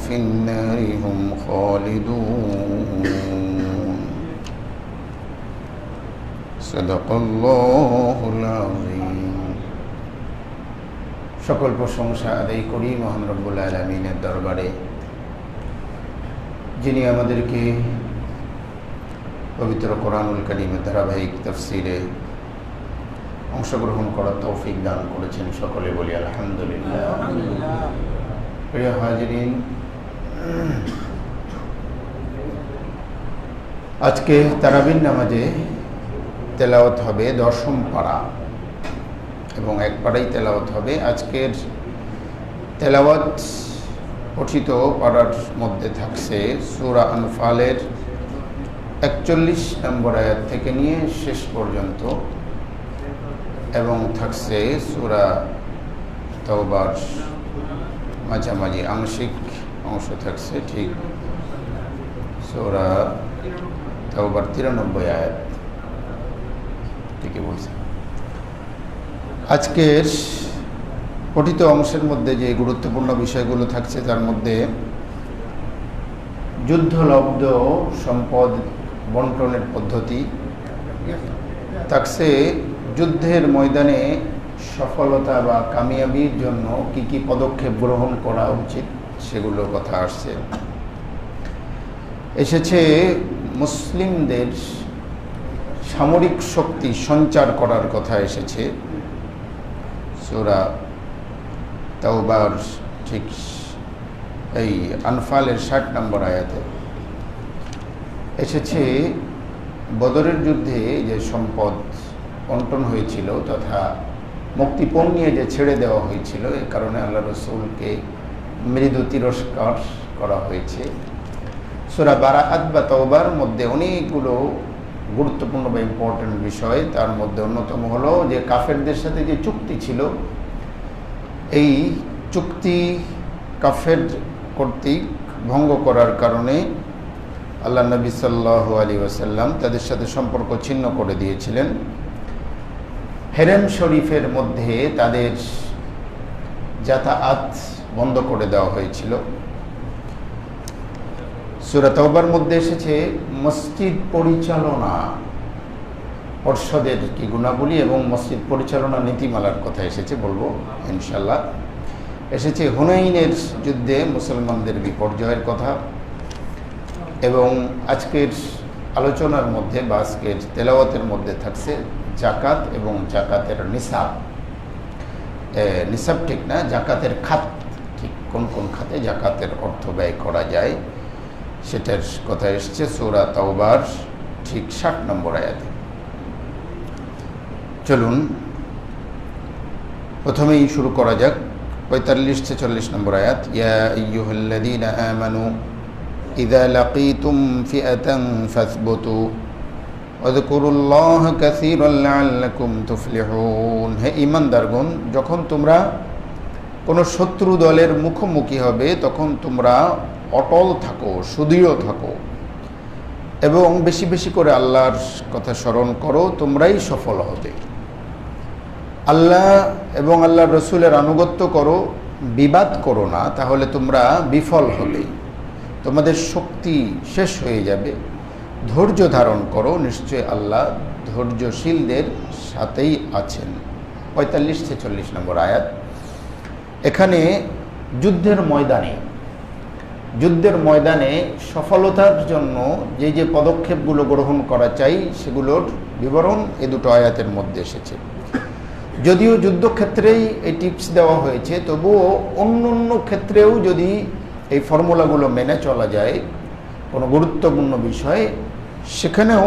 في النار هم خالدون صدق الله العظيم সকল প্রশংসা আদায় করি মহান রব্বুল আলামিনের দরবারে, যিনি আমাদেরকে পবিত্র কোরআনুল কারীমের ধারাবাহিক তাফসীরে অংশগ্রহণ করার তৌফিক দান করেছেন। সকলে বলি আলহামদুলিল্লাহ। প্রিয় হাজিরিন, আজকে তারাবির নামাজে তেলাওয়াত হবে 10ম পারা এবং এক পাড়াই তেলাওয়াত হবে। আজকের তেলাওয়াত পঠিত পারার মধ্যে থাকছে সূরা আনফালের 41 নম্বর আয়াত থেকে নিয়ে শেষ পর্যন্ত, এবং থাকছে সূরা তাওবার মাঝামাঝি আংশিক অংশ থাকছে, ঠিক সূরা তাওবার 93 আয়াত, ঠিকই বলছে। আজকের পঠিত অংশের মধ্যে যে গুরুত্বপূর্ণ বিষয়গুলো থাকছে তার মধ্যে যুদ্ধলব্ধ সম্পদ বন্টনের পদ্ধতি থাকছে, যুদ্ধের ময়দানে সফলতা বা কামিয়াবির জন্য কি কি পদক্ষেপ গ্রহণ করা উচিত সেগুলোর কথা এসেছে মুসলিমদের সামরিক শক্তি সঞ্চার করার কথা এসেছে সূরা তাওবার ঠিক এই আনফালের 60 নম্বর আয়াতে এসেছে। বদরের যুদ্ধে যে সম্পদ বন্টন হয়েছিল তথা মুক্তিপণ নিয়ে যে ছেড়ে দেওয়া হয়েছিল, এ কারণে আল্লাহ রসুলকে মৃদু তিরস্কার করা হয়েছে। সূরা বারাআত বা তাওবার মধ্যে অনেকগুলো গুরুত্বপূর্ণ বা ইম্পর্টেন্ট বিষয়, তার মধ্যে অন্যতম হলো যে কাফেরদের সাথে যে চুক্তি ছিল, এই চুক্তি কাফের কর্তৃক ভঙ্গ করার কারণে আল্লাহ নবী সাল্লাল্লাহু আলাইহি ওয়াসাল্লাম তাদের সাথে সম্পর্ক ছিন্ন করে দিয়েছিলেন। হেরেম শরীফের মধ্যে তাদের যাতায়াত বন্ধ করে দেওয়া হয়েছিল। সূরা তাওবার মধ্যে এসেছে মসজিদ পরিচালনা পর্ষদের কি গুণাবলী এবং মসজিদ পরিচালনা নীতিমালার কথা এসেছে, বলবো ইনশাল্লাহ। এসেছে হুনাইনের যুদ্ধে মুসলমানদের বিপর্যয়ের কথা, এবং আজকের আলোচনার মধ্যে বা আজকের তেলাওয়াতের মধ্যে থাকছে জাকাত এবং জাকাতের নিসাব। নিসাব ঠিক না, জাকাতের খাত, ঠিক কোন কোন খাতে জাকাতের অর্থ ব্যয় করা যায় সেটার কথা এসছে সূরা তাওবার ঠিক 60 নম্বর আয়াতে। চলুন প্রথমেই শুরু করা যাক 45-46 নম্বর আয়াত। ইয়া আইয়ুহাল্লাযীনা আমানু ইযা লাকীতুম ফিআতান ফাসবুতু ওয়াযকুরুল্লাহা কাসীরান লাআল্লাকুম তুফলিহুন। হে ঈমানদারগণ, যখন তোমরা কোনো শত্রু দলের মুখোমুখি হবে তখন তোমরা অটল থাকো, সুদৃঢ় থাকো এবং বেশি বেশি করে আল্লাহর কথা স্মরণ করো, তোমরাই সফল হবে। আল্লাহ এবং আল্লাহর রসুলের আনুগত্য করো, বিবাদ করো না, তাহলে তোমরা বিফল হবে, তোমাদের শক্তি শেষ হয়ে যাবে। ধৈর্য ধারণ করো, নিশ্চয় আল্লাহ ধৈর্যশীলদের সাথেই আছেন। 45-46 নম্বর আয়াত। এখানে যুদ্ধের ময়দানে সফলতার জন্য যে যে পদক্ষেপগুলো গ্রহণ করা চাই সেগুলোর বিবরণ এই দুটো আয়াতের মধ্যে এসেছে। যদিও যুদ্ধক্ষেত্রেই এই টিপস দেওয়া হয়েছে, তবুও অন্য অন্য ক্ষেত্রেও যদি এই ফর্মুলাগুলো মেনে চলা যায় কোনো গুরুত্বপূর্ণ বিষয়, সেখানেও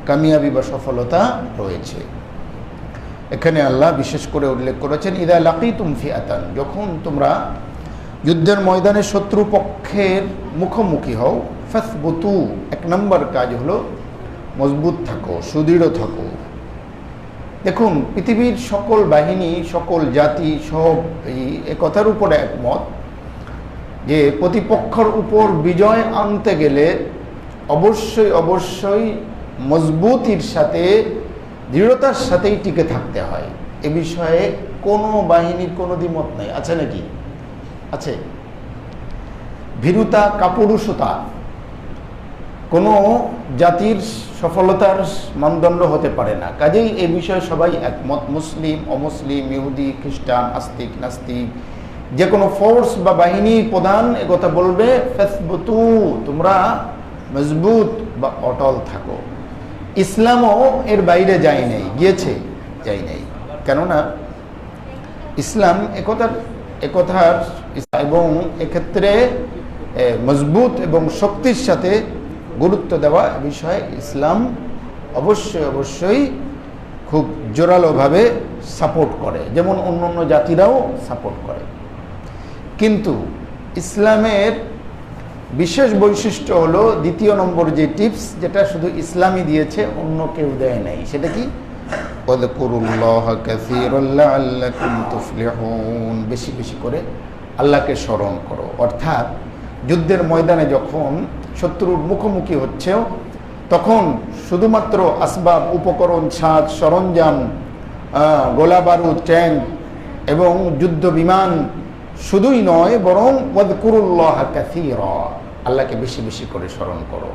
কামিয়াবি বা সফলতা রয়েছে। এখানে আল্লাহ বিশেষ করে উল্লেখ করেছেন ইদা লাকিতুম ফিআতান, যখন তোমরা যুদ্ধের ময়দানে শত্রুপক্ষের মুখোমুখি হও, ফাসবুতু, 1 নম্বর কাজ হলো মজবুত থাকো, সুদৃঢ় থাকো। দেখুন, পৃথিবীর সকল বাহিনী, সকল জাতি সব এই কথার উপরে একমত যে প্রতিপক্ষের উপর বিজয় আনতে গেলে অবশ্যই মজবুতির সাথে, দৃঢ়তার সাথেই টিকে থাকতে হয়। এ বিষয়ে কোনো বাহিনীর কোনো দ্বিমত নেই, আছে নাকি? আছে। ভীরুতা, কাপুরুষতা কোনো জাতির সফলতার মানদণ্ড হতে পারে না। কাজেই এই বিষয়ে সবাই একমত, মুসলিম, অমুসলিম, ইহুদি, খ্রিস্টান, আস্তিক, নাস্তিক, যে কোনো ফোর্স বা বাহিনীর প্রধান একথা বলবে, ফাসবুতু, তোমরা মজবুত বা অটল থাকো। ইসলামও এর বাইরে যায় নাই, গিয়েছে, যাই নাই। কেননা ইসলাম একথার এবং এক্ষেত্রে মজবুত এবং শক্তির সাথে গুরুত্ব দেওয়া বিষয়ে ইসলাম অবশ্যই খুব জোরালোভাবে সাপোর্ট করে, যেমন অন্য জাতিরাও সাপোর্ট করে। কিন্তু ইসলামের বিশেষ বৈশিষ্ট্য হলো দ্বিতীয় নম্বর যে টিপস, যেটা শুধু ইসলামই দিয়েছে, অন্য কেউ দেয় নাই। সেটা কি? ওয়াযকুরুল্লাহা কাসীরান লাআল্লাকুম তুফলিহুন, বেশি বেশি করে আল্লাহকে স্মরণ করো। অর্থাৎ যুদ্ধের ময়দানে যখন শত্রুর মুখোমুখি হচ্ছে, তখন শুধুমাত্র আসবাব, উপকরণ, সাজ সরঞ্জাম, গোলা বারুদ, ট্যাঙ্ক এবং যুদ্ধ বিমান শুধুই নয়, বরং ওয়াযকুরুল্লাহা কাসীরা, আল্লাহকে বেশি বেশি করে স্মরণ করো।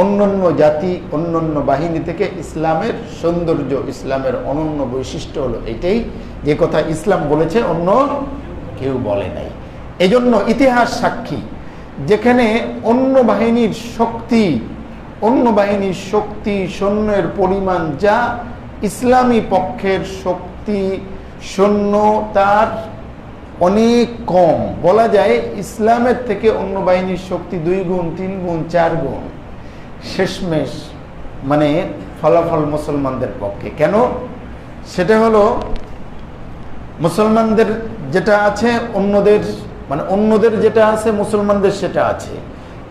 অন্যান্য জাতি, অন্যান্য বাহিনী থেকে ইসলামের সৌন্দর্য, ইসলামের অনন্য বৈশিষ্ট্য হলো এটাই, যে কথা ইসলাম বলেছে অন্য কেউ বলে নাই। এজন্য ইতিহাস সাক্ষী, যেখানে অন্য বাহিনীর শক্তি সৈন্যের পরিমাণ যা ইসলামী পক্ষের শক্তি সৈন্য তার অনেক কম, বলা যায় ইসলামের থেকে অন্য বাহিনীর শক্তি 2 গুণ, 3 গুণ, 4 গুণ, শেষমেশ মানে ফলাফল মুসলমানদের পক্ষে। কেন? সেটা হলো মুসলমানদের যেটা আছে অন্যদের যেটা আছে মুসলমানদের সেটা আছে,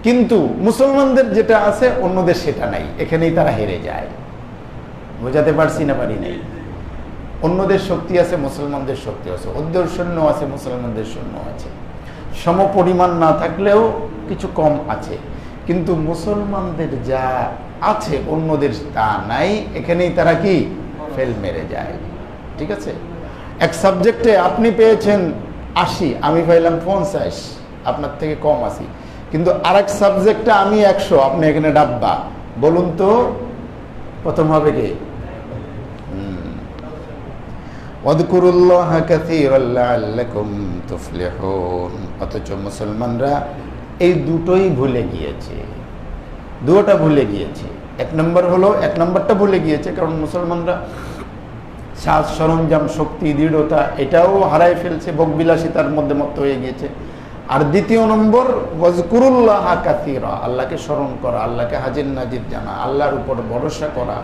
কিন্তু মুসলমানদের যেটা আছে অন্যদের সেটা নাই। এখানেই তারা হেরে যায়। বোঝাতে পারছি না পারি নাই? অন্যদের শক্তি আছে, মুসলমানদের শক্তি আছে, ওদের সৈন্য আছে, মুসলমানদের সৈন্য আছে, সম পরিমাণ না থাকলেও কিছু কম আছে, কিন্তু মুসলমানদের যা আছে অন্যদের তা নাই। এখানেই তারা কি ফেল মেরে যায়। ঠিক আছে? এক সাবজেক্টে আপনি পেয়েছেন 80, আমি পাইলাম 50, আপনার থেকে কম আছি, কিন্তু আরেক সাবজেক্টে আমি 100, আপনি এখানে ডাব্বা। বলুন তো প্রথম হবে কে? ওয়াযকুরুল্লাহা কাসীরান লাআল্লাকুম তুফলিহুন। অথচ মুসলমানরা এই দুটোই ভুলে গিয়েছে, দুটোটা ভুলে গিয়েছে। এক নম্বরটা ভুলে গিয়েছে, কারণ মুসলমানরা সাজ সরঞ্জাম, শক্তি, দৃঢ়তা এটাও হারায় ফেলছে, ভোগবিলাসিতার মধ্যে মত্ত হয়ে গিয়েছে। আর দ্বিতীয় নম্বর, ওয়াযকুরুল্লাহা কাসীরা, আল্লাহকে স্মরণ করা, আল্লাহকে হাজির নাজির জানা, আল্লাহর উপর ভরসা করা,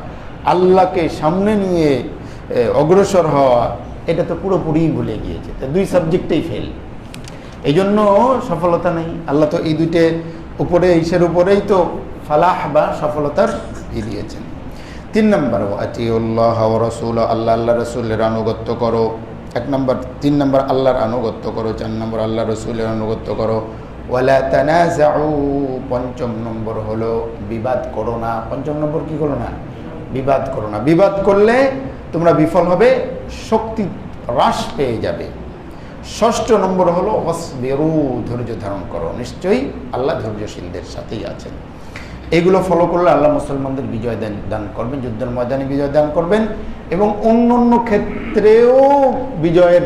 আল্লাহকে সামনে নিয়ে অগ্রসর হওয়া, এটা তো পুরোপুরি ভুলে গিয়েছে। তো 2 সাবজেক্টেই ফেল, এই জন্য সফলতা নেই। আল্লাহ তো এই দুইটার উপরে, ঈশের উপরেই তো ফালাহ বা সফলতার দিয়েছেন। 3 নম্বর, আতিউল্লাহ ওয়া রাসূল, আল্লাহ রাসূলের আনুগত্য করো। 3 নম্বর আল্লাহর আনুগত্য করো। 4 নম্বর আল্লাহ রাসূলের আনুগত্য করো। ওয়ালা তানাযাউ, 5ম নম্বর হলো বিবাদ করো না। 5ম নম্বর কি করো না? বিবাদ করো না। বিবাদ করলে তোমরা বিফল হবে, শক্তি হ্রাস পেয়ে যাবে। 6ষ্ঠ নম্বর হলো ওয়াসবিরু, ধৈর্য ধারণ করো। নিশ্চয়ই আল্লাহ ধৈর্যশীলদের সাথেই আছেন। এগুলো ফলো করলে আল্লাহ মুসলমানদের বিজয় দান করবেন, যুদ্ধের ময়দানে বিজয় দান করবেন, এবং অন্য ক্ষেত্রেও বিজয়ের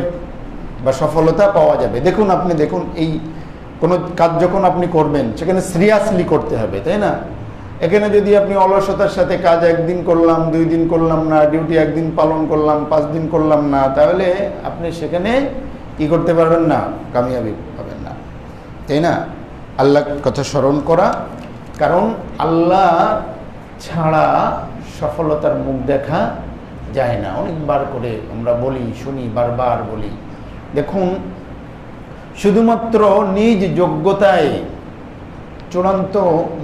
বা সফলতা পাওয়া যাবে। আপনি দেখুন, এই কোনো কাজ যখন আপনি করবেন সেখানে সিরিয়াসলি করতে হবে, তাই না? এখানে যদি আপনি অলসতার সাথে কাজ 1 দিন করলাম, 2 দিন করলাম না, ডিউটি 1 দিন পালন করলাম, 5 দিন করলাম না, তাহলে আপনি সেখানে কি করতে পারবেন না, কামিয়াবি পাবেন না, তাই না? আল্লাহর কথা স্মরণ করা, কারণ আল্লাহ ছাড়া সফলতার মুখ দেখা যায় না। অনেকবার করে আমরা শুনি, বারবার বলি। দেখুন, শুধুমাত্র নিজ যোগ্যতায় চূড়ান্ত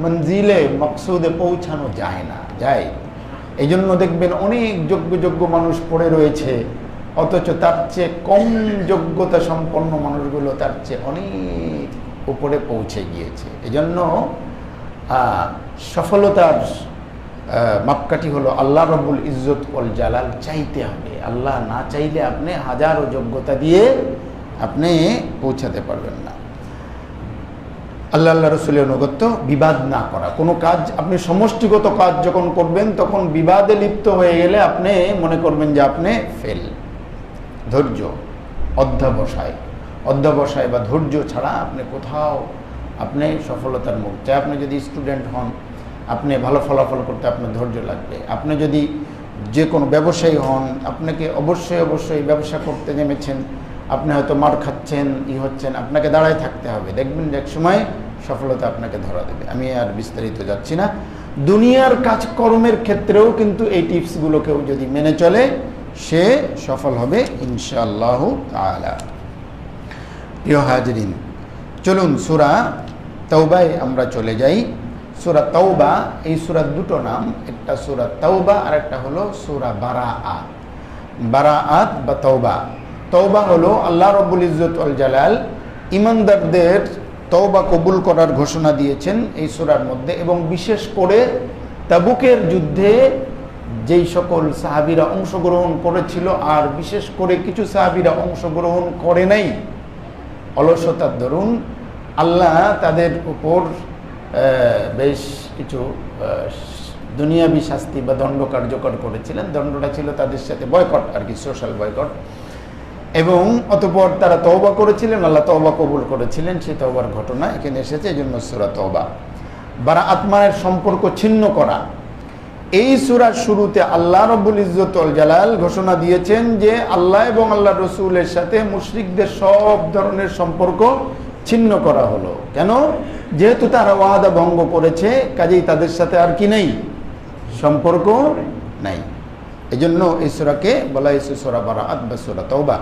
মঞ্জিলে, মকসুদে পৌঁছানো যায়। এই জন্য দেখবেন অনেক যোগ্য মানুষ পড়ে রয়েছে, অথচ তার চেয়ে কম যোগ্যতা সম্পন্ন মানুষগুলো তার চেয়ে অনেক উপরে পৌঁছে গিয়েছে। এই জন্য সফলতার মাপকাঠি হলো আল্লাহ রব্বুল ইজ্জত ওয়াল জালাল চাইতে হবে। আল্লাহ না চাইলে আপনি হাজারো যোগ্যতা দিয়ে আপনি পৌঁছাতে পারবেন না। আল্লাহ রসুলের অনুগত্য, বিবাদ না করা। কোনো কাজ আপনি সমষ্টিগত কাজ যখন করবেন তখন বিবাদে লিপ্ত হয়ে গেলে আপনি মনে করবেন যে আপনি ফেল। ধৈর্য, অধ্যবসায় বা ধৈর্য ছাড়া আপনি কোথাও আপনি সফলতার মুখ। চাই আপনি যদি স্টুডেন্ট হন, আপনি ভালো ফলাফল করতে আপনার ধৈর্য লাগবে। আপনি যদি যে কোনো ব্যবসায়ী হন, আপনাকে অবশ্যই ব্যবসা করতে নেমেছেন, আপনি হয়তো মার খাচ্ছেন, হচ্ছেন, আপনাকে দাঁড়ায় থাকতে হবে। দেখবেন যে এক সময় সফলতা আপনাকে ধরা দেবে। আমি আর বিস্তারিত যাচ্ছি না। দুনিয়ার কাজকর্মের ক্ষেত্রেও কিন্তু এই টিপসগুলো কেউ যদি মেনে চলে সে সফল হবে ইনশাআল্লাহু তাআলা। প্রিয় হাজরিন, চলুন সূরা তাওবায় আমরা চলে যাই। সূরা তাওবা, এই সূরার দুটো নাম, একটা সূরা তাওবা আর একটা হলো সূরা বারাআত। বারাআত বা তাওবা। তওবা হলো আল্লাহ রাব্বুল ইজ্জত ওয়াল জালাল ঈমানদারদের তওবা কবুল করার ঘোষণা দিয়েছেন এই সূরার মধ্যে, এবং বিশেষ করে তাবুকের যুদ্ধে যেই সকল সাহাবীরা অংশগ্রহণ করেছিল আর বিশেষ করে কিছু সাহাবীরা অংশগ্রহণ করে নাই অলসতার দরুন, আল্লাহ তাদের উপর বেশ কিছু দুনিয়াবি শাস্তি বা দণ্ড কার্যকর করেছিলেন। দণ্ডটা ছিল তাদের সাথে বয়কট আর কি, সোশ্যাল বয়কট। এবং অতঃপর তারা তওবা করেছিলেন, আল্লাহ তওবা কবুল করেছিলেন। সেই তওবার ঘটনা এখানে এসেছে, এই জন্য সূরা তওবা। বারাআত মানের সম্পর্ক ছিন্ন করা। এই সূরার শুরুতে আল্লাহ রাব্বুল ইজ্জত ওয়াল জালাল ঘোষণা দিয়েছেন যে আল্লাহ এবং আল্লাহ রসুলের সাথে মুশরিকদের সব ধরনের সম্পর্ক ছিন্ন করা হলো। কেন? যেহেতু তারা ওয়াদা ভঙ্গ করেছে, কাজেই তাদের সাথে আর কি নেই, সম্পর্ক নাই। এই জন্য এই সূরাকে বলা হয়েছে সূরা বারাআত বা সূরা তাওবা।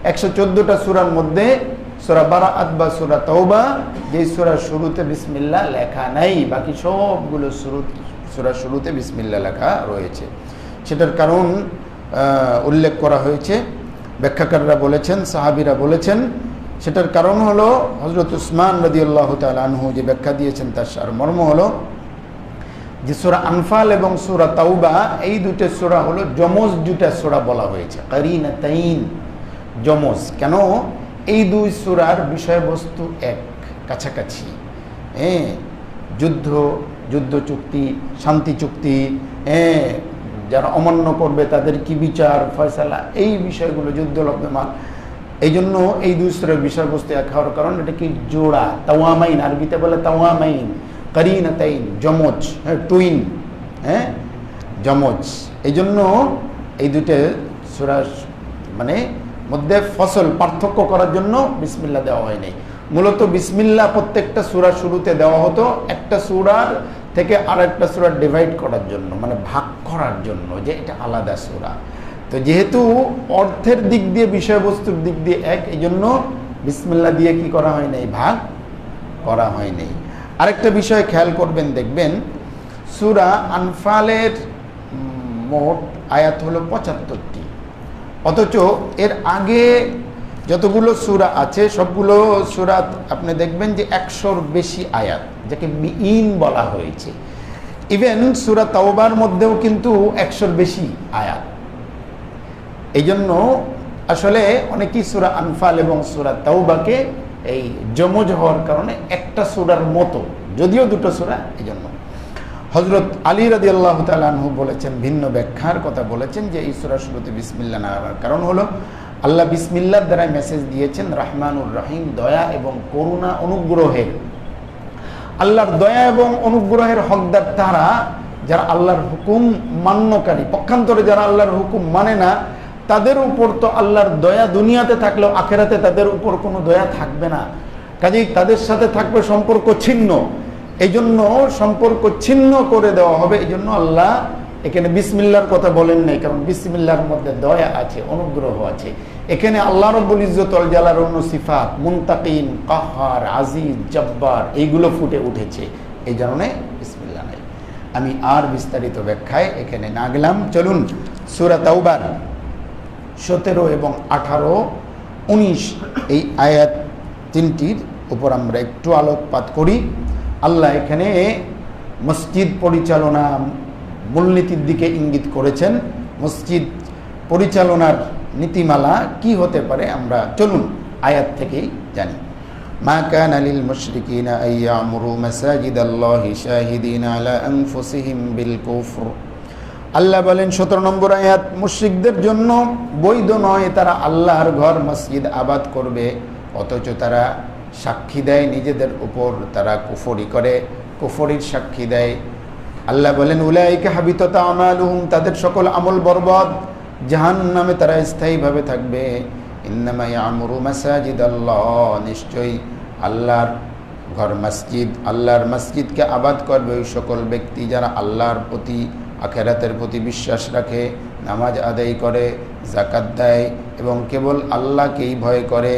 114টা সূরার মধ্যে সূরা বারাআত বা সূরা তাওবা, যে সূরার শুরুতে বিসমিল্লাহ লেখা নাই, বাকি সবগুলো সূরার শুরুতে বিসমিল্লাহ লেখা রয়েছে। সেটার কারণ উল্লেখ করা হয়েছে, ব্যাখ্যাকাররা বলেছেন, সাহাবীরা বলেছেন। সেটার কারণ হলো হযরত উসমান রাদিয়াল্লাহু তাআলা আনহু যে ব্যাখ্যা দিয়েছেন তার সারমর্ম হলো যে সূরা আনফাল এবং সূরা তাওবা এই দুটো সূরা হলো যমজ দুটো সূরা বলা হয়েছে, কারিনাতাইন, যমজ। কেন? এই দুই সূরার বিষয়বস্তু এক, কাছাকাছি। যুদ্ধ চুক্তি, শান্তি চুক্তি, যারা অমান্য করবে তাদের কি বিচার, ফয়সালা, এই বিষয়গুলো, যুদ্ধ লব্ধমাল। এই জন্য এই দুই সূরার বিষয়বস্তু এক হওয়ার কারণ এটা কি জোড়া, তাওয়ামাইন, আরবিতে বলে তাওয়ামাইন, কারিনাতাইন, যমজ, টুইন, যমজ। এই জন্য এই দুটো সূরা মানে মধ্যে ফসল, পার্থক্য করার জন্য বিসমিল্লাহ দেওয়া হয় নাই। মূলত বিসমিল্লাহ প্রত্যেকটা সূরা শুরুতে দেওয়া হতো একটা সূরার থেকে আরেকটা সূরা ডিভাইড করার জন্য, মানে ভাগ করার জন্য, যে এটা আলাদা সূরা। তো যেহেতু অর্থের দিক দিয়ে, বিষয়বস্তুর দিক দিয়ে এক, এই জন্য বিসমিল্লাহ দিয়ে কি করা হয় নাই, ভাগ করা হয় নাই। আরেকটা বিষয় খেয়াল করবেন, দেখবেন সূরা আনফালের মোট আয়াত হলো 75টি, অথচ এর আগে যতগুলো সূরা আছে সবগুলো সূরা আপনি দেখবেন যে 100-র বেশি আয়াত, যাকে মিইন বলা হয়েছে। ইভেন সূরা তাওবার মধ্যেও কিন্তু 100-র বেশি আয়াত। এই জন্য আসলে অনেকেই সূরা আনফাল এবং সূরা তাওবাকে এই যমজ হওয়ার কারণে একটা সূরার মতো, যদিও দুটো সূরা। এই জন্য হযরত আলী রাদিয়াল্লাহু তাআলা আনহু বলেছেন, ভিন্ন ব্যাখ্যার কথা বলেছেন, যে এই সূরার শুরুতে বিসমিল্লাহ না হওয়ার কারণ হলো আল্লাহ বিসমিল্লাহর দ্বারা মেসেজ দিয়েছেন রহমানুর রহিম, দয়া এবং করুণা, অনুগ্রহের। আল্লাহর দয়া এবং অনুগ্রহের হকদার তারা যারা আল্লাহর হুকুম মান্যকারী। পক্ষান্তরে যারা আল্লাহর হুকুম মানে না, তাদের উপর তো আল্লাহর দয়া দুনিয়াতে থাকলেও আখেরাতে তাদের উপর কোনো দয়া থাকবে না। কাজেই তাদের সাথে থাকবে সম্পর্ক ছিন্ন। এই জন্য সম্পর্ক ছিন্ন করে দেওয়া হবে। এই জন্য আল্লাহ এখানে বিসমিল্লাহর কথা বলেন নাই, কারণ বিসমিল্লাহর মধ্যে দয়া আছে, অনুগ্রহ আছে। এখানে আল্লাহ রাব্বুল ইজ্জত ওয়াল জালাল অন্য সিফাত, মুনতাকিম, কাহ্হার, আজিজ, জব্বার, এইগুলো ফুটে উঠেছে। এই কারণে বিসমিল্লাহ নাই। আমি আর বিস্তারিত ব্যাখ্যায় এখানে না গেলাম। চলুন সূরা তাওবার 17 এবং 18, 19 এই আয়াত তিনটির উপর আমরা একটু আলোকপাত করি। আল্লাহ এখানে মসজিদ পরিচালনা মূলনীতির দিকে ইঙ্গিত করেছেন। মসজিদ পরিচালনার নীতিমালা কি হতে পারে আমরা চলুন আয়াত থেকেই জানি। মা কানা লিল মুশরিকিনা আন ইয়ামুরু মাসাজিদাল্লাহি শাহিদিনা আলা আনফুসিহিম বিল কুফর। আল্লাহ বলেন 17 নম্বর আয়াত, মুশরিকদের জন্য বৈধ নয় তারা আল্লাহর ঘর মসজিদ আবাদ করবে অথচ তারা সাক্ষী দেয় নিজেদের উপর তারা কুফরি করে, কুফরির সাক্ষী দেয়। আল্লাহ বলেন উলাইকা হাবিতাত আমালুহুম, তাদের সকল আমল বরবাদ, জাহান্নামে তারা স্থায়ীভাবে থাকবে। ইন্নামা ইয়ামুরু মাসাজিদাল্লাহ, নিশ্চয়ই আল্লাহর ঘর মসজিদ, আল্লাহর মসজিদকে আবাদ করবে ওই সকল ব্যক্তি যারা আল্লাহর প্রতি আখিরাতের প্রতি বিশ্বাস রাখে, নামাজ আদায় করে, যাকাত দেয় এবং কেবল আল্লাহকেই ভয় করে।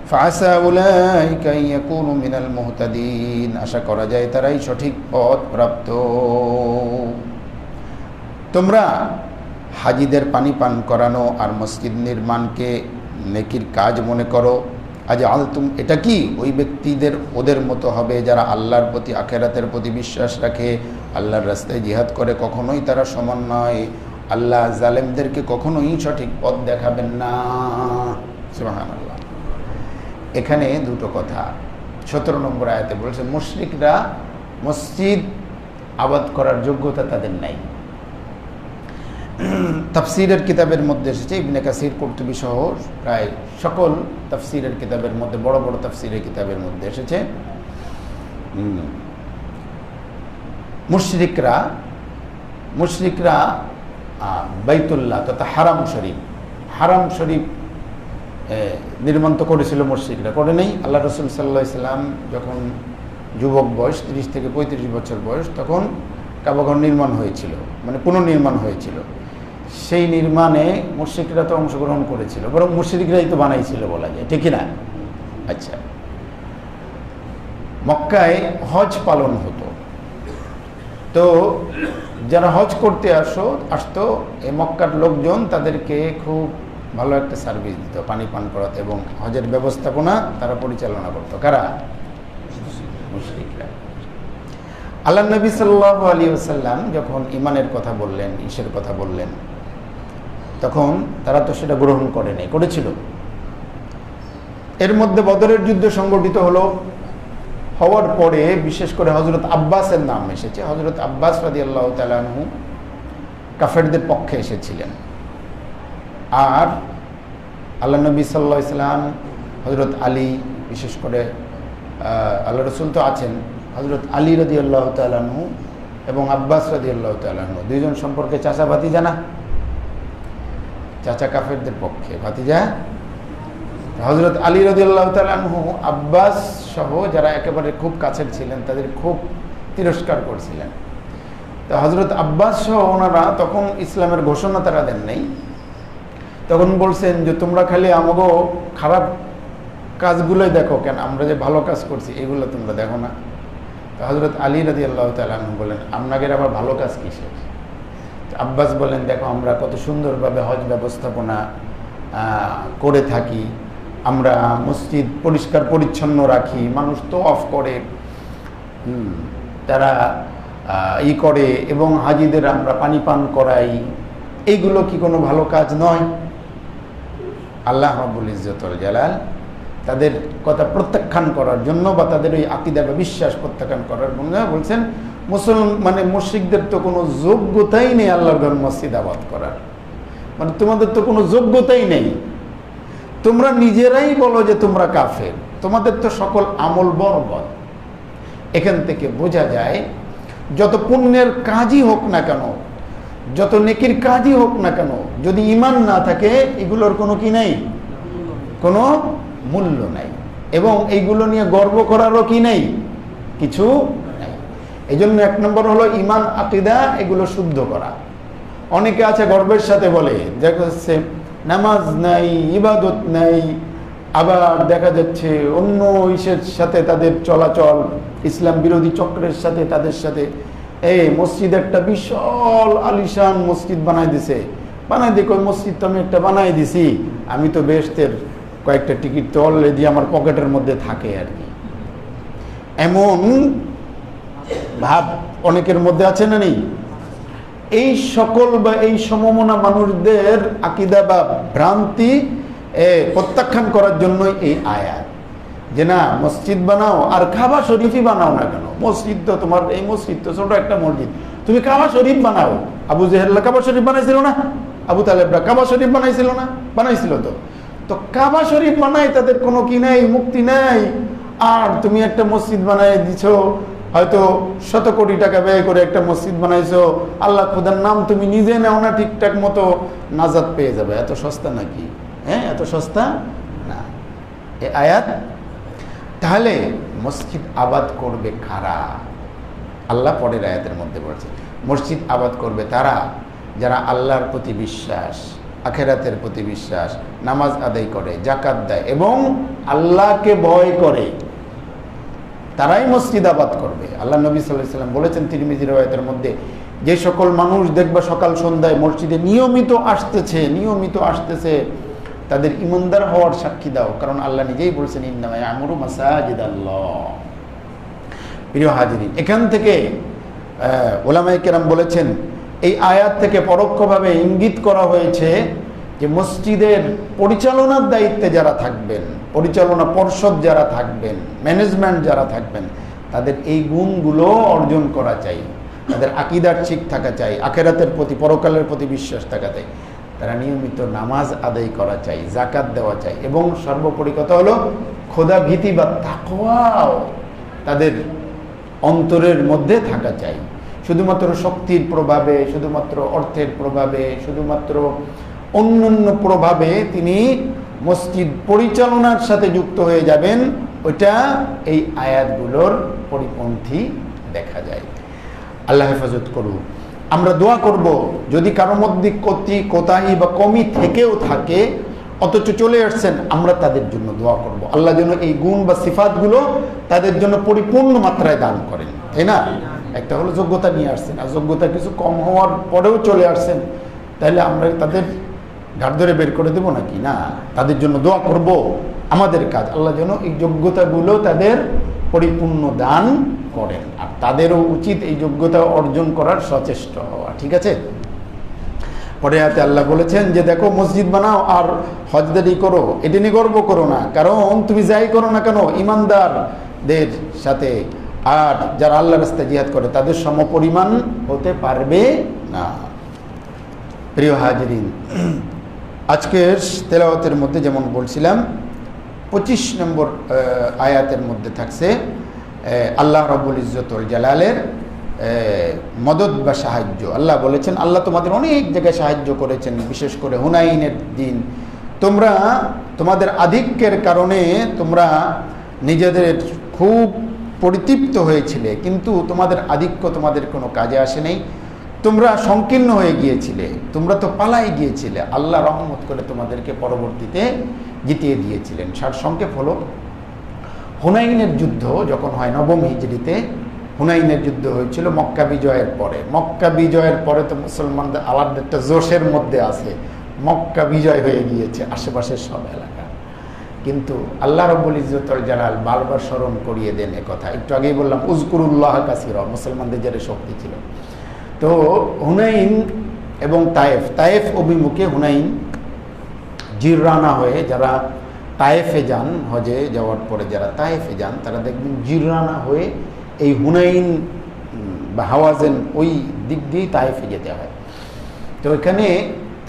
ফাসা উলাইকা ইয়াকুনু মিনাল মুহতাদিন, আশা করা যায় তারাই সঠিক পথ প্রাপ্ত। তোমরা হাজিদের পানি পান করানো আর মসজিদ নির্মাণকে নেকির কাজ মনে করো। আজ আলতুম, এটা কি ওই ব্যক্তিদের ওদের মতো হবে যারা আল্লাহর প্রতি আখিরাতের প্রতি বিশ্বাস রাখে, আল্লাহর রাস্তায় জিহাদ করে? কখনোই তারা সমান নয়। আল্লাহ জালেমদেরকে কখনোই সঠিক পথ দেখাবেন না। সুবহানাল্লাহ। এখানে দুটো কথা 17 নম্বর আয়াতে বলছে মুশরিকরা মসজিদ আবাদ করার যোগ্যতা তাদের নাই। তাফসীরের কিতাবের মধ্যে এসেছে, ইবনে কাসির, কুরতুবী সহ প্রায় সকল তাফসীরের কিতাবের মধ্যে, বড় বড় তাফসীরের কিতাবের মধ্যে এসেছে মুশরিকরা বাইতুল্লাহ তথা হারাম শরীফ নির্মাণ তো করেছিল মুশরিকরা, করে নেই? আল্লাহ রাসূল সাল্লাল্লাহু আলাইহি সাল্লাম যখন যুবক বয়স 30 থেকে 35 বছর বয়স, তখন কাবাঘর নির্মাণ হয়েছিল, মানে পুনর্নির্মাণ হয়েছিল। সেই নির্মাণে মুশরিকরা তো অংশগ্রহণ করেছিল, বরং মুশরিকরাই তো বানাইছিল বলা যায়, ঠিক না? আচ্ছা, মক্কায় হজ পালন হতো, তো যারা হজ করতে আসতো এই মক্কার লোকজন তাদেরকে খুব ভালো একটা সার্ভিস দিত, পানি পান করাতো এবং হজের ব্যবস্থাপনা তারা পরিচালনা করতো। কারা? মুশরিকরা। আল্লাহ নবী সাল্লাল্লাহু আলাইহি ওয়াসাল্লাম যখন ঈমানের কথা বললেন, ঈশের কথা বললেন, তখন তারা তো সেটা গ্রহণ করে নাই, করেছিল। এর মধ্যে বদরের যুদ্ধ সংগঠিত হওয়ার পরে বিশেষ করে হযরত আব্বাসের নাম এসেছে। হযরত আব্বাস রাদিয়াল্লাহু তাআলা আনহু কাফেরদের পক্ষে এসেছিলেন। আর আল্লাহ নবী সাল্লাল্লাহু আলাইহি ওয়াসাল্লাম, হযরত আলী, বিশেষ করে আল্লাহ রাসূল তো আছেন, হযরত আলী রাদিয়াল্লাহু তাআলা আনহু এবং আব্বাস রাদিয়াল্লাহু তাআলা আনহু দুইজন সম্পর্কে চাচা ভাতিজা না? চাচা কাফেরদের পক্ষে, ভাতিজা হযরত আলী রাদিয়াল্লাহু তাআলা আনহু আব্বাস সহ যারা একেবারে খুব কাছের ছিলেন তাদের খুব তিরস্কার করছিলেন। তো হযরত আব্বাস সহ ওনারা তখন ইসলামের ঘোষণা তারা দেন নাই, তখন বলছেন যে তোমরা খালি আমাকে খারাপ কাজগুলোই দেখো, কেন আমরা যে ভালো কাজ করছি এগুলো তোমরা দেখো না? তো হযরত আলী রাদিয়াল্লাহু তাআলা আনহু বলেন আপনাদের আবার ভালো কাজ কিসের? আব্বাস বলেন দেখো আমরা কত সুন্দরভাবে হজ ব্যবস্থাপনা করে থাকি, আমরা মসজিদ পরিষ্কার পরিচ্ছন্ন রাখি, মানুষ তো অফ করে, তারা করে এবং হাজিদের আমরা পানি পান করাই, এইগুলো কি কোনো ভালো কাজ নয়? আল্লাহ রাব্বুল ইজ্জত ওয়াল জালাল তাদের কথা প্রত্যাখ্যান করার জন্য বা তাদের ওই আকীদা বা বিশ্বাস প্রত্যাখ্যান করার জন্য বলছেন মানে মুশরিকদের তো কোনো যোগ্যতাই নেই আল্লাহর ঘর মসজিদ আবাদ করার, মানে তোমাদের তো কোনো যোগ্যতাই নেই, তোমরা নিজেরাই বলো যে তোমরা কাফের, তোমাদের তো সকল আমল বরবাদ। এখান থেকে বোঝা যায় যত পুণ্যের কাজই হোক না কেন, যত নেকির কাজই হোক না কেন, যদি ঈমান না থাকে এগুলোর কোনো কি নেই, কোনো মূল্য নাই, এবং এইগুলো নিয়ে গর্ব করারও কি নেই, কিছু নাই। এই জন্য 1 নম্বর হলো ঈমান, আকীদা, এগুলো শুদ্ধ করা। অনেকে আছে গর্বের সাথে বলে, দেখা যাচ্ছে নামাজ নাই, ইবাদত নাই, আবার দেখা যাচ্ছে অন্য ইসের সাথে তাদের চলাচল, ইসলাম বিরোধী চক্রের সাথে তাদের সাথে। এই মসজিদ একটা বিশাল আলিশান মসজিদ বানাই দিছে, বানাই দিয়ে কই মসজিদ তো আমি একটা বানাই দিছি, আমি তো বেহেশতের কয়েকটা টিকিট তো অলরেডি আমার পকেটের মধ্যে থাকে আর কি, এমন ভাব অনেকের মধ্যে আছে না নেই? এই সকল বা এই সমমনা মানুষদের আকীদা বা ভ্রান্তি প্রত্যাখ্যান করার জন্য এই আয়াত, যে না মসজিদ বানাও আর কাবা শরীফই বানাও না কেন, মসজিদ তো তোমার এই মসজিদ তো ছোট একটা মসজিদ, তুমি কাবা শরীফ বানাও। আবু জেহেল কাবা শরীফ বানাইছিল না, আবু তালেবরা কাবা শরীফ বানাইছিল না, বানাইছিল তো। তো কাবা শরীফ বানাই তাদের কোনো কি নাই, মুক্তি নাই। আর তুমি একটা মসজিদ বানাই দিছো, হয়তো শত কোটি টাকা ব্যয় করে একটা মসজিদ বানাইছো, আল্লাহ খুদার নাম তুমি নিজে নেও না ঠিকঠাক মতো, নাজাত পেয়ে যাবে। এত সস্তা নাকি? হ্যাঁ, এত সস্তা না এ আয়াত। তাহলে মসজিদ আবাদ করবে কারা? আল্লাহ পরের আয়াতের মধ্যে বলছে মসজিদ আবাদ করবে তারা যারা আল্লাহর প্রতি বিশ্বাস, আখেরাতের প্রতি বিশ্বাস, নামাজ আদায় করে, যাকাত দেয় এবং আল্লাহকে ভয় করে, তারাই মসজিদ আবাদ করবে। আল্লাহ নবী সাল্লাল্লাহু আলাইহি ওয়াসাল্লাম বলেছেন তিরমিজির রাওয়ায়াতের মধ্যে, যে সকল মানুষ দেখবা সকাল সন্ধ্যায় মসজিদে নিয়মিত আসতেছে তাদের ইমানদার হওয়ার সাক্ষী দাও, কারণ আল্লাহ নিজেই বলছেন ইন্নামা ইয়ামুরু মাসাজিদাল্লাহ। প্রিয় হাজিরিন, এখান থেকে উলামায়ে কেরাম বলেছেন এই আয়াত থেকে পরোক্ষভাবে ইঙ্গিত করা হয়েছে যে মসজিদের পরিচালনার দায়িত্বে যারা থাকবেন, পরিচালনা পর্ষদ যারা থাকবেন, ম্যানেজমেন্ট যারা থাকবেন, তাদের এই গুণগুলো অর্জন করা চাই। তাদের আকীদার ঠিক থাকা চাই, আখেরাতের প্রতি, পরকালের প্রতি বিশ্বাস থাকা চাই, তারা নিয়মিত নামাজ আদায় করা চাই, যাকাত দেওয়া চাই, এবং সর্বোপরি কথা হলো খোদা ভীতি বা তাকওয়াও তাদের অন্তরের মধ্যে থাকা চাই। শুধুমাত্র শক্তির প্রভাবে, শুধুমাত্র অর্থের প্রভাবে, শুধুমাত্র অন্যান্য প্রভাবে তিনি মসজিদ পরিচালনার সাথে যুক্ত হয়ে যাবেন, ওইটা এই আয়াতগুলোর পরিপন্থী দেখা যায়। আল্লাহ হেফাজত করুন। আমরা দোয়া করব যদি কারো মধ্যে কোতাহি বা কমি থেকেও থাকে অথচ চলে আসছেন, আমরা তাদের জন্য দোয়া করব আল্লাহ যেন এই গুণ বা সিফাতগুলো তাদের জন্য পরিপূর্ণ মাত্রায় দান করেন, তাই না? একটা হলো যোগ্যতা নিয়ে আসছেন, আর যোগ্যতা কিছু কম হওয়ার পরেও চলে আসছেন, তাহলে আমরা তাদের ঘাট ধরে বের করে দেবো নাকি? না, তাদের জন্য দোয়া করব। আমাদের কাজ আল্লাহ যেন এই যোগ্যতাগুলো তাদের পরিপূর্ণ দান করেন, আর তাদেরও উচিত এই যোগ্যতা অর্জন করার সচেষ্ট হওয়া। ঠিক আছে? পরে আয়াতে আল্লাহ বলেছেন যে দেখো মসজিদ বানাও আর হজদারি করো, এটি নিয়ে গর্ব করো না, কারণ তুমি যাই করো না কেন ইমানদারদের সাথে আর যারা আল্লাহর রাস্তায় জিহাদ করে তাদের সমপরিমাণ হতে পারবে না। প্রিয় হাজিরিন, আজকের তেলাওয়াতের মধ্যে যেমন বলছিলাম 25 নম্বর আয়াতের মধ্যে থাকছে আল্লাহ রাব্বুল ইজ্জত ওয়াল জালালের মদদ বা সাহায্য। আল্লাহ বলেছেন আল্লাহ তোমাদের অনেক জায়গায় সাহায্য করেছেন, বিশেষ করে হুনাইনের দিন তোমরা তোমাদের আধিক্যের কারণে তোমরা নিজেদের খুব পরিতৃপ্ত হয়েছিলে, কিন্তু তোমাদের আধিক্য তোমাদের কোনো কাজে আসে নাই, তোমরা সংকীর্ণ হয়ে গিয়েছিলে, তোমরা তো পালাই গিয়েছিলে, আল্লাহ রহমত করে তোমাদেরকে পরবর্তীতে জিতিয়ে দিয়েছিলেন। সারসংক্ষেপ হলো হুনাইনের যুদ্ধ যখন হয় 9 হিজরিতে, হুনাইনের যুদ্ধ হয়েছিল মক্কা বিজয়ের পরে। মক্কা বিজয়ের পরে তো মুসলমানদের আলাদা একটা জোশের মধ্যে আছে, মক্কা বিজয় হয়ে গিয়েছে আশেপাশের সব এলাকা, কিন্তু আল্লাহ রাব্বুল ইজ্জত ওয়াল জালাল বারবার স্মরণ করিয়ে দেন কথা। একটু আগেই বললাম উযকুরুল্লাহ কাসীরা, মুসলমানদের যারা শক্তি ছিল। তো হুনাইন এবং তায়েফ অভিমুখে হুনাইন জিররানা হয়ে যারা তায়েফে যান, হজে যাওয়ার পরে যারা তায়েফে যান তারা দেখবেন জিররানা হয়ে এই হুনাইন বা হাওয়াজেন ওই দিক দিয়েই তায়েফে যেতে হয়। তো এখানে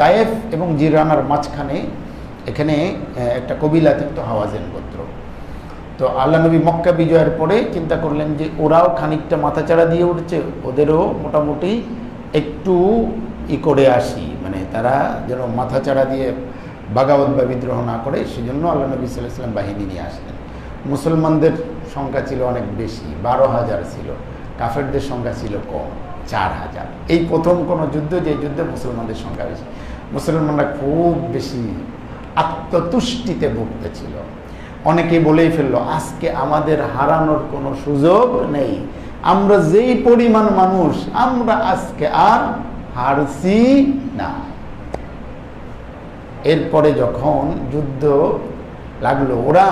তায়েফ এবং জিররানার মাঝখানে এখানে একটা কবিলা থাকতো হাওয়াজেন গোত্র। তো আল্লাহ নবী মক্কা বিজয়ের পরে চিন্তা করলেন যে ওরাও খানিকটা মাথাচাড়া দিয়ে উঠছে, ওদেরও মোটামুটি একটু করে আসি, মানে তারা যেন মাথাচাড়া দিয়ে বাগাওয়াত বা বিদ্রোহ না করে, সেজন্য আল্লাহ নবী সাল্লাল্লাহু আলাইহি ওয়াসাল্লাম বাহিনী নিয়ে আসলেন। মুসলমানদের সংখ্যা ছিল অনেক বেশি, 12,000 ছিল, কাফেরদের সংখ্যা ছিল কম, 4,000। এই প্রথম কোনো যুদ্ধ যে যুদ্ধে মুসলমানদের সংখ্যা বেশি, মুসলমানরা খুব বেশি আত্মতুষ্টিতে ভুগতেছিল। অনেকে বলেই ফেললো আজকে আমাদের হারানোর কোনো সুযোগ নেই, আমরা যেই পরিমাণ মানুষ আমরা আজকে আর হারছি না। এরপরে যখন যুদ্ধ লাগলো ওরা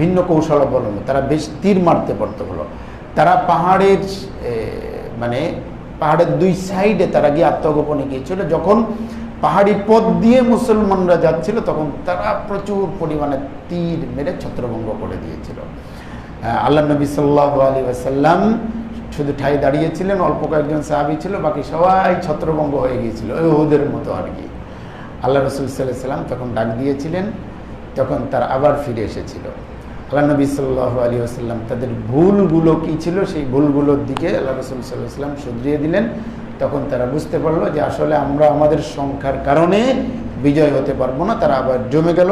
ভিন্ন কৌশল অবলম্বন, তারা বেশ তীর মারতে পারত হলো, তারা পাহাড়ের পাহাড়ের 2 সাইডে তারা গিয়ে আত্মগোপনে গিয়েছিল। যখন পাহাড়ি পথ দিয়ে মুসলমানরা যাচ্ছিল, তখন তারা প্রচুর পরিমাণে তীর মেরে ছত্রভঙ্গ করে দিয়েছিল। আল্লাহ নবী সাল্লাল্লাহু আলাইহি ওয়াসাল্লাম শুধু ঠাই দাঁড়িয়েছিলেন, অল্প কয়েকজন সাহাবী ছিল, বাকি সবাই ছত্রভঙ্গ হয়ে গিয়েছিল, ওই ওদের মতো আর কি। আল্লাহ রাসূল সাল্লাল্লাহু আলাইহি ওয়াসাল্লাম তখন ডাক দিয়েছিলেন, তখন তারা আবার ফিরে এসেছিল। আল্লাহ নবী সাল্লাল্লাহু আলাইহি ওয়াসাল্লাম তাদের ভুলগুলো কী ছিল সেই ভুলগুলোর দিকে আল্লাহ রাসূল সাল্লাল্লাহু আলাইহি ওয়াসাল্লাম শুধরিয়ে দিলেন। তখন তারা বুঝতে পারলো যে আসলে আমরা আমাদের সংখ্যার কারণে বিজয় হতে পারবো না। তারা আবার জমে গেল,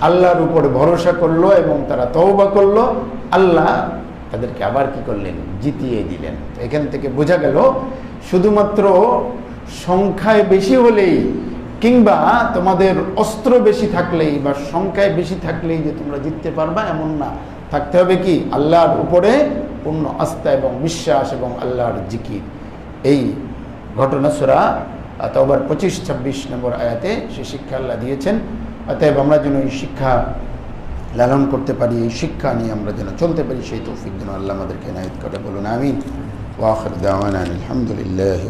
আল্লাহর উপর ভরসা করলো এবং তারা তওবা করলো। আল্লাহ তাদেরকে আবার কি করলেন? জিতিয়ে দিলেন। এখান থেকে বোঝা গেল শুধুমাত্র সংখ্যায় বেশি হলেই কিংবা তোমাদের অস্ত্র বেশি থাকলেই বা সংখ্যায় বেশি থাকলেই যে তোমরা জিততে পারবা এমন না। থাকতে হবে কি? আল্লাহর উপরে পূর্ণ আস্থা এবং বিশ্বাস এবং আল্লাহর জিকির। এই ঘটনা সূরা তাওবার 25-26 নম্বর আয়াতে সে শিক্ষা আল্লাহ দিয়েছেন। অতএব আমরা যেন এই শিক্ষা লালন করতে পারি, এই শিক্ষা নিয়ে আমরা যেন চলতে পারি, সেই তৌফিক যেন আল্লাহ আমাদেরকে ইনায়েত করে। বলুন আমিন। ওয়া আখির দাওয়ানা আলহামদুলিল্লাহি।